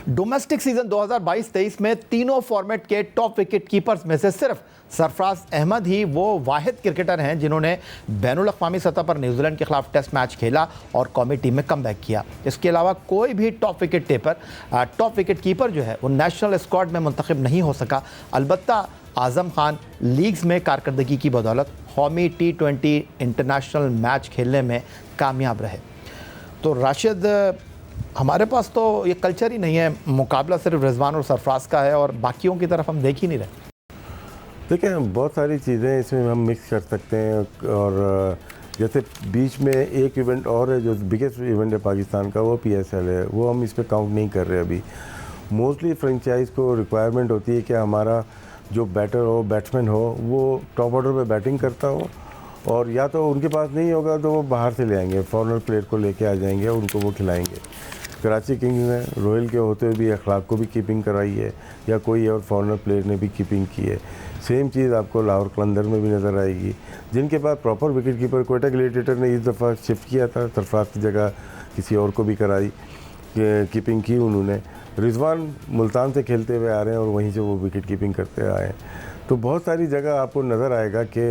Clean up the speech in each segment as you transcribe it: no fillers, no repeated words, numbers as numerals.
Domestic season 2022-23 में तीनों format के टॉप विकेट कीपर्स में से सिर्फ सरफराज अहमद ही वो वाहिद क्रिकेटर हैं जिन्होंने बैनुल अक़वामी सतह पर न्यूजीलैंड के खिलाफ टेस्ट मैच खेला और कौमी टीम में कमबैक किया। इसके अलावा कोई भी टॉप विकेट कीपर जो है वो नेशनल स्क्वाड में मुंतखब नहीं हो सका। अलबत्ता आज़म खान लीग्स में कारकर्दगी की बदौलत कौमी T20 इंटरनेशनल मैच खेलने में कामयाब रहे। तो राशिद, हमारे पास तो ये कल्चर ही नहीं है, मुकाबला सिर्फ रिजवान और सरफराज का है और बाकियों की तरफ हम देख ही नहीं रहे। देखिए, बहुत सारी चीज़ें इसमें हम मिक्स कर सकते हैं और जैसे बीच में एक इवेंट और है जो बिगेस्ट इवेंट है पाकिस्तान का, वो PSL है, वो हम इस पर काउंट नहीं कर रहे अभी। मोस्टली फ्रेंचाइज को रिक्वायरमेंट होती है कि हमारा जो बैटर हो, बैट्समैन हो, वो टॉप ऑर्डर पे बैटिंग करता हो और या तो उनके पास नहीं होगा तो वो बाहर से ले आएंगे, फॉरेनर प्लेयर को लेके आ जाएंगे और उनको वो खिलाएंगे। कराची किंग्स ने रोयल के होते हुए भी अखलाक को भी कीपिंग कराई है या कोई और फॉरेनर प्लेयर ने भी कीपिंग की है। सेम चीज़ आपको लाहौर कलंदर में भी नज़र आएगी, जिनके पास proper wicket keeper Quetta gladiator ने इस दफ़ा शिफ्ट किया था, सरफराज की जगह किसी और को भी कराई, कीपिंग की उन्होंने। रिजवान मुल्तान से खेलते हुए आ रहे हैं और वहीं से वो विकेट कीपिंग करते आए हैं। तो बहुत सारी जगह आपको नज़र आएगा कि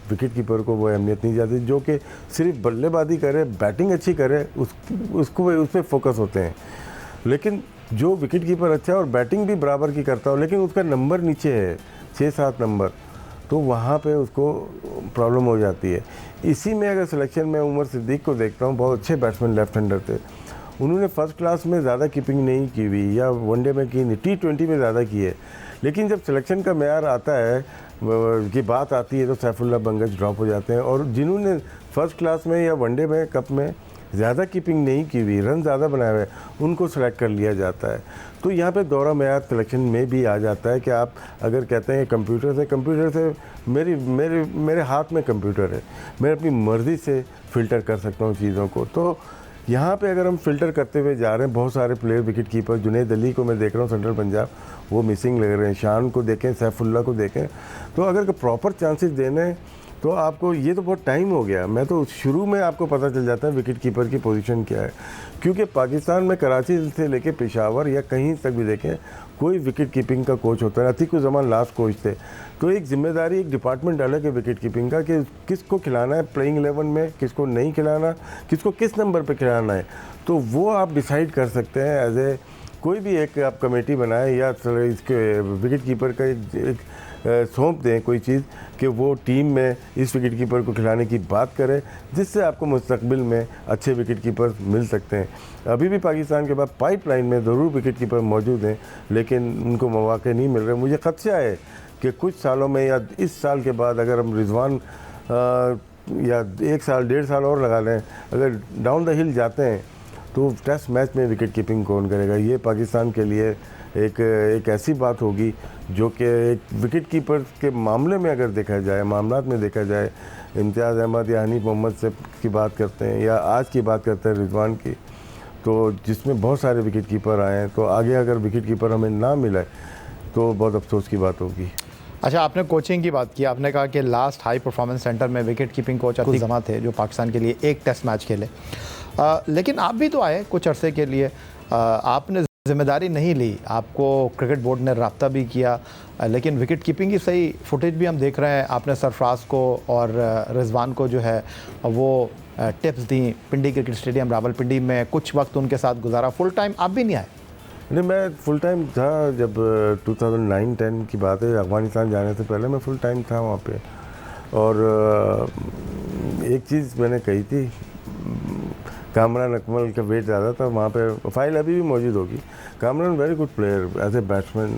विकेट कीपर को वो अहमियत नहीं जाती, जो कि सिर्फ बल्लेबाजी करे, बैटिंग अच्छी करे, उस पर फोकस होते हैं। लेकिन जो विकेट कीपर अच्छा है और बैटिंग भी बराबर की करता हो लेकिन उसका नंबर नीचे है 6-7 नंबर, तो वहाँ पे उसको प्रॉब्लम हो जाती है। इसी में अगर सिलेक्शन में उमर सिद्दीक को देखता हूँ, बहुत अच्छे बैट्समैन लेफ्ट हैंडर थे, उन्होंने फर्स्ट क्लास में ज़्यादा कीपिंग नहीं की हुई या वनडे में की नहीं, T20 में ज़्यादा की है। लेकिन जब सिलेक्शन का मेयार आता है की बात आती है तो सैफुल्लाह बंगश ड्रॉप हो जाते हैं और जिन्होंने फर्स्ट क्लास में या वनडे में कप में ज़्यादा कीपिंग नहीं की हुई, रन ज़्यादा बनाए हुए, उनको सेलेक्ट कर लिया जाता है। तो यहाँ पे दौरा मेयार सिलेक्शन में भी आ जाता है कि आप अगर कहते हैं कंप्यूटर से मेरे हाथ में कंप्यूटर है, मैं अपनी मर्ज़ी से फ़िल्टर कर सकता हूँ चीज़ों को। तो यहाँ पे अगर हम फ़िल्टर करते हुए जा रहे हैं, बहुत सारे player wicket keeper, Junaid Ali को मैं देख रहा हूँ सेंट्रल पंजाब, वो मिसिंग लग रहे हैं, शान को देखें, सैफुल्लाह को देखें। तो अगर प्रॉपर चांसेस देने तो आपको ये तो बहुत टाइम हो गया, मैं तो शुरू में आपको पता चल जाता है विकेट कीपर की पोजीशन क्या है, क्योंकि पाकिस्तान में कराची से लेके पेशावर या कहीं तक भी देखें कोई विकेट कीपिंग का कोच होता है। अतीकुज़्ज़मान लास्ट कोच थे, तो एक जिम्मेदारी, एक डिपार्टमेंट अलग है विकेट कीपिंग का कि किसको खिलाना है प्लेइंग 11 में, किसको नहीं खिलाना, किसको किस नंबर पे खिलाना है, तो वो आप डिसाइड कर सकते हैं एज ए कोई भी एक आप कमेटी बनाएं या इसके विकेट कीपर का एक सौंप दें कोई चीज़ कि वो टीम में इस विकेट कीपर को खिलाने की बात करे, जिससे आपको मुस्तकबिल में अच्छे विकेट कीपर मिल सकते हैं। अभी भी पाकिस्तान के पास पाइपलाइन में ज़रूर विकेट कीपर मौजूद हैं लेकिन उनको मौके नहीं मिल रहे। मुझे खदशा है कि कुछ सालों में या इस साल के बाद अगर हम रिजवान या 1 साल 1.5 साल और लगा लें, अगर डाउन द हिल जाते हैं तो टेस्ट मैच में विकेट कीपिंग कौन करेगा? ये पाकिस्तान के लिए एक ऐसी बात होगी जो कि एक विकेट कीपर के मामले में अगर देखा जाए, मामलात में देखा जाए, इम्तियाज़ अहमद या हनीफ मोहम्मद से की बात करते हैं या आज की बात करते हैं रिजवान की, तो जिसमें बहुत सारे विकेट कीपर आए हैं, तो आगे अगर विकेट कीपर हमें ना मिले तो बहुत अफसोस की बात होगी। अच्छा, आपने कोचिंग की बात की, आपने कहा कि लास्ट हाई परफॉर्मेंस सेंटर में विकेट कीपिंग कोच अतीक जमा थे जो पाकिस्तान के लिए एक टेस्ट मैच खेले, लेकिन आप भी तो आए कुछ अरसे के लिए, आपने जिम्मेदारी नहीं ली, आपको क्रिकेट बोर्ड ने रब्ता भी किया, लेकिन विकेट कीपिंग की सही फुटेज भी हम देख रहे हैं। आपने सरफराज को और रिजवान को जो है वो टिप्स दी, पिंडी क्रिकेट स्टेडियम रावलपिंडी में कुछ वक्त उनके साथ गुजारा। फुल टाइम आप भी नहीं आए? नहीं, मैं फुल टाइम था जब 2009-10 की बात है, अफगानिस्तान जाने से पहले मैं फुल टाइम था वहाँ पे। और एक चीज़ मैंने कही थी, कामरान अकमल का वेट ज़्यादा था वहाँ पे, फाइल अभी भी मौजूद होगी। Kamran very good player as a batsman,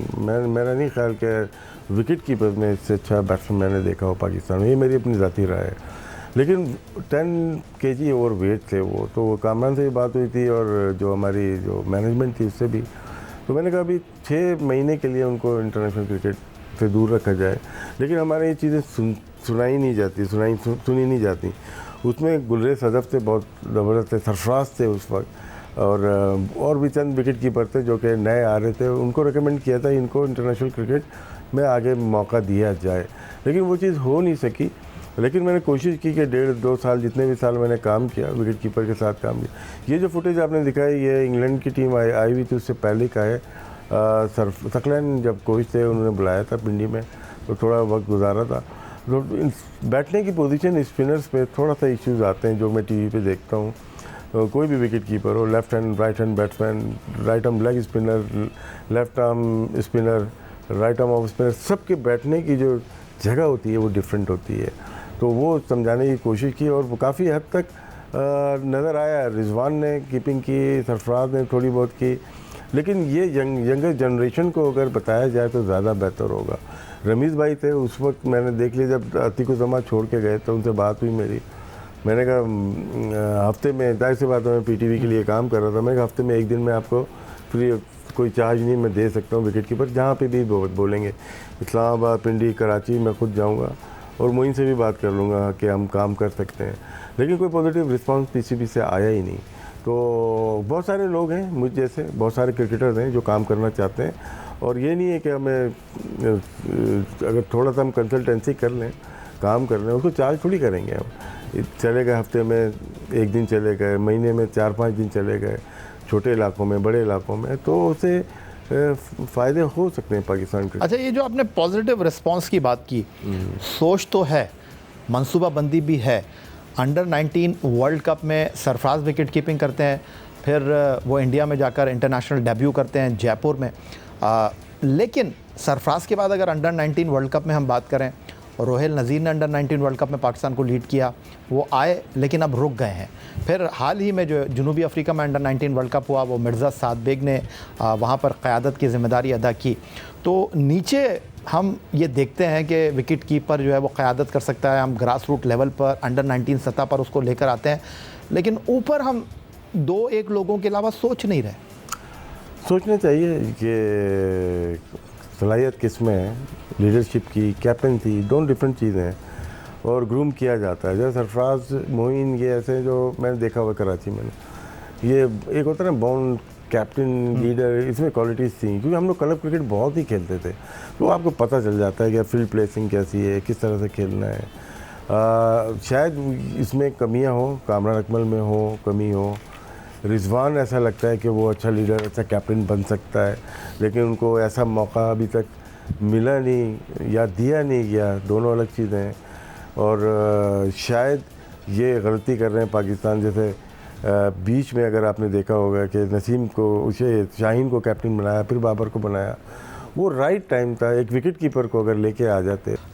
मेरा नहीं ख्याल कि विकेट कीपर में इससे अच्छा बैट्समैन मैंने देखा हो पाकिस्तान में, ये मेरी अपनी ज़ाती राय है। लेकिन 10 kg ओवर वेट थे वो, तो कामरान से भी बात हुई थी और जो हमारी जो मैनेजमेंट थी उससे भी, तो मैंने कहा अभी 6 महीने के लिए उनको इंटरनेशनल क्रिकेट से दूर रखा जाए। लेकिन हमारे ये चीज़ें सुनी नहीं जाती। उसमें गुलरे सदफ थे, बहुत ज़बरदस्त थे, सरफराज थे उस वक्त, और भी चंद विकेट कीपर थे जो कि नए आ रहे थे, उनको रिकमेंड किया था इनको इंटरनेशनल क्रिकेट में आगे मौका दिया जाए, लेकिन वो चीज़ हो नहीं सकी। लेकिन मैंने कोशिश की कि 1.5-2 साल जितने भी साल मैंने काम किया विकेट कीपर के साथ काम किया। ये जो फुटेज आपने दिखाई ये इंग्लैंड की टीम आई हुई थी, उससे पहले का है। सकलैन जब कोच थे उन्होंने बुलाया था पिंडी में, तो थोड़ा वक्त गुजारा था। तो बैठने की पोजीशन स्पिनर्स पे थोड़ा सा इश्यूज आते हैं जो मैं टीवी पे देखता हूँ। तो कोई भी विकेट कीपर हो, left hand right hand batsman, right arm leg spinner, left arm spinner, right arm off spinner, सबके बैठने की जो जगह होती है वो डिफरेंट होती है। तो वो समझाने की कोशिश की और वो काफ़ी हद तक नज़र आया। रिजवान ने कीपिंग की, सरफराज ने थोड़ी बहुत की, लेकिन ये यंगर जनरेशन को अगर बताया जाए तो ज़्यादा बेहतर होगा। रमीज़ भाई थे उस वक्त, मैंने देख लिया जब अतीकुज़्ज़मा छोड़ के गए तो उनसे बात हुई मेरी। मैंने कहा हफ्ते में, जाहिर सी बात है मैं पीटीवी के लिए काम कर रहा था, मैंने कहा हफ्ते में एक दिन मैं आपको फ्री, कोई चार्ज नहीं मैं दे सकता हूँ विकेट कीपर, जहाँ पे भी बोलेंगे, इस्लामाबाद, पिंडी, कराची, मैं खुद जाऊँगा और मोइन से भी बात कर लूँगा कि हम काम कर सकते हैं। लेकिन कोई पॉजिटिव रिस्पांस पीसीबी से आया ही नहीं। तो बहुत सारे लोग हैं मुझ जैसे, बहुत सारे क्रिकेटर्स हैं जो काम करना चाहते हैं, और ये नहीं है कि हमें अगर थोड़ा सा हम कंसल्टेंसी कर लें, काम कर लें, उसको चार्ज थोड़ी करेंगे हम। चले गए हफ्ते में एक दिन चले गए, महीने में 4-5 दिन चले गए, छोटे इलाकों में, बड़े इलाकों में, तो उसे फ़ायदे हो सकते हैं पाकिस्तान के। अच्छा, ये जो आपने पॉजिटिव रिस्पांस की बात की, सोच तो है, मंसूबाबंदी भी है। अंडर 19 वर्ल्ड कप में सरफराज विकेट कीपिंग करते हैं, फिर वो इंडिया में जाकर इंटरनेशनल डेब्यू करते हैं जयपुर में। लेकिन सरफराज के बाद अगर अंडर 19 वर्ल्ड कप में हम बात करें, रोहेल नज़ीर ने अंडर 19 वर्ल्ड कप में पाकिस्तान को लीड किया, वो आए लेकिन अब रुक गए हैं। फिर हाल ही में जो जनूबी अफ्रीका में अंडर 19 वर्ल्ड कप हुआ, वो मिर्ज़ा साद बेग ने वहाँ पर क़यादत की ज़िम्मेदारी अदा की। तो नीचे हम ये देखते हैं कि विकेट कीपर जो है वो क़यादत कर सकता है, हम ग्रास रूट लेवल पर अंडर 19 सतह पर उसको लेकर आते हैं, लेकिन ऊपर हम 2-1 लोगों के अलावा सोच नहीं रहे। सोचना चाहिए कि सलाहियत किस में है, लीडरशिप की, कैप्टनसी, दोनों डिफरेंट चीज़ें हैं और ग्रूम किया जाता है। जैसे सरफराज, मोइन, ये ऐसे जो मैंने देखा हुआ कराची में, ये एक होता है ना बॉन्ड कैप्टन लीडर, इसमें क्वालिटीज़ थी, क्योंकि हम लोग क्लब क्रिकेट बहुत ही खेलते थे, तो आपको पता चल जाता है कि फील्ड प्लेसिंग कैसी है, किस तरह से खेलना है। शायद इसमें कमियां हो, कामरान अकमल में हो कमी हो, रिजवान ऐसा लगता है कि वो अच्छा लीडर, अच्छा कैप्टन बन सकता है, लेकिन उनको ऐसा मौका अभी तक मिला नहीं या दिया नहीं गया, दोनों अलग चीज़ें हैं। और शायद ये गलती कर रहे हैं पाकिस्तान, जैसे बीच में अगर आपने देखा होगा कि नसीम को, उसे शाहीन को कैप्टन बनाया, फिर बाबर को बनाया, वो राइट टाइम था। एक विकेट कीपर को अगर लेके आ जाते